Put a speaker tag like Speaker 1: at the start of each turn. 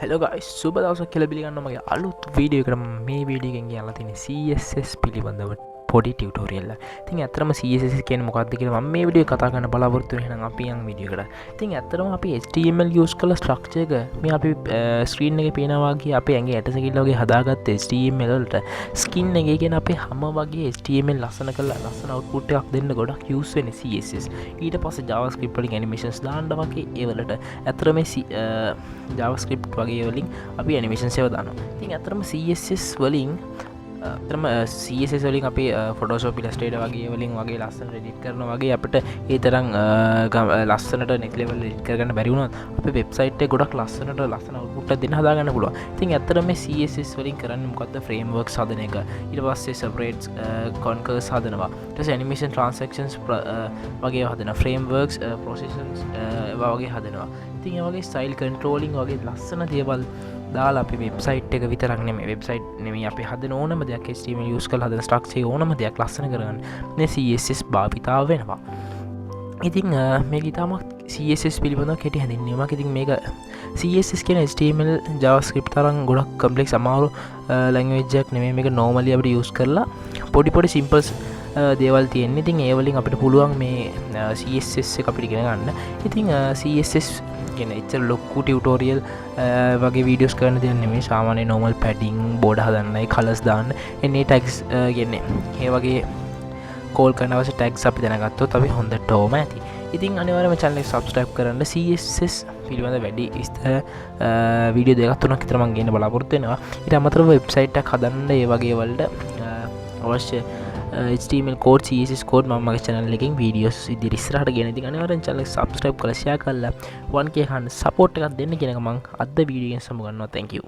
Speaker 1: Hello guys, සුබ දවසක් කියලා පිළිගන්නවා මගේ අලුත් වීඩියෝ එකකට. මේ වීඩියෝ එකෙන් කියන්න තියෙන්නේ CSS පිළිබඳව පොඩි ටියුටෝරියල් එකක්. ඉතින් ඇත්තටම CSS කියන්නේ මොකක්ද කියලා මම මේ වීඩියෝ කතා කරන්න බලාපොරොත්තු වෙනවා. එහෙනම් අපි යන් වීඩියෝ එකට. ඉතින් ඇත්තටම අපි HTML use කරලා ස්ට්‍රක්චර් එක මේ අපි ස්ක්‍රීන් එකේ පේනවා වගේ අපේ ඇඟේ ඇටසැකිල්ල වගේ හදාගත්ත HTML වලට ස්කින් එකේ කියන අපේ හැම වගේ HTML ලස්සන කරලා ලස්සන output එකක් දෙන්න ගොඩක් use වෙන්නේ CSS. ඊට පස්සේ JavaScript වලින් animations දාන්න වගේ ඒ වලට ඇත්තටම මේ JavaScript වගේ වලින් අපි animations ඒවා දානවා. ඉතින් ඇත්තටම CSS වලින් CSS වලින් අපි Photoshop Illustrator වගේ වලින් වගේ ලස්සනට edit කරනවා වගේ අපිට ඒ තරම් ලස්සනට next level edit කරගන්න බැරි වුණොත් අපේ website එක ගොඩක් ලස්සනට ලස්සන output එකක් දෙන්න හදා ගන්න පුළුවන්. ඉතින් ඇත්තටම මේ CSS වලින් කරන්නේ මොකද්ද? frameworks හදන එක. ඊට පස්සේ separates conquers හදනවා. ඊට පස්සේ animation transactions වගේ හදනවා. frameworks processions වගේ හදනවා. ඉතින් ඒ වගේ style controlling වගේ ලස්සන දේවල් දාලා අපි වෙබ්සයිට් එක විතරක් නෙමෙයි වෙබ්සයිට් නෙමෙයි අපි හදන ඕනම දෙයක් HTML use කරලා හදන ස්ට්‍රක්චර් ඕනම දෙයක් ලස්සන කරගන්න මේ CSS භාවිතාව වෙනවා. ඉතින් මේක ඉතාමත් CSS පිළිබඳව කෙටි හැඳින්වීමක්. ඉතින් මේක CSS කියන HTML JavaScript තරම් ගොඩක් complex අමාරු language එකක් නෙමෙයි. මේක normally අපිට use කරලා පොඩි simple දේවල් තියෙන්නේ. ඉතින් ඒ වලින් අපිට පුළුවන් මේ CSS එක අපිට ඉගෙන ගන්න. ඉතින් CSS කියන එච්චර ලොකු ටියුටෝරියල් වගේ වීඩියෝස් කරන්න දෙයක් නෙමෙයි. සාමාන්‍ය normal padding border හදන්නයි colors දාන්න එන්නේ tags කියන්නේ ඒ වගේ කෝල් කරන අවශ්‍ය tags අපි දැනගත්තොත් අපි හොඳටම ඇති. ඉතින් අනිවාර්යයෙන්ම channel එක subscribe කරන්න. CSS පිළිබඳ වැඩි විස්තර වීඩියෝ දෙකක් තුනක් විතර මම ගේන්න බලාපොරොත්තු වෙනවා. ඊට අමතරව වෙබ්සයිට් එකක් හදන්න ඒ වගේ වලට අවශ්‍ය HTML code CSS code මම මගේ channel එකෙන් videos ඉදිරි ඉස්සරහට ගෙන ඉතින් අනිවාර්යෙන් channel එක subscribe කරලා share කරලා 1k ගන්න support එකක් දෙන්න කියන එක මම අද වීඩියෝ එකෙන් සමු ගන්නවා. Thank you.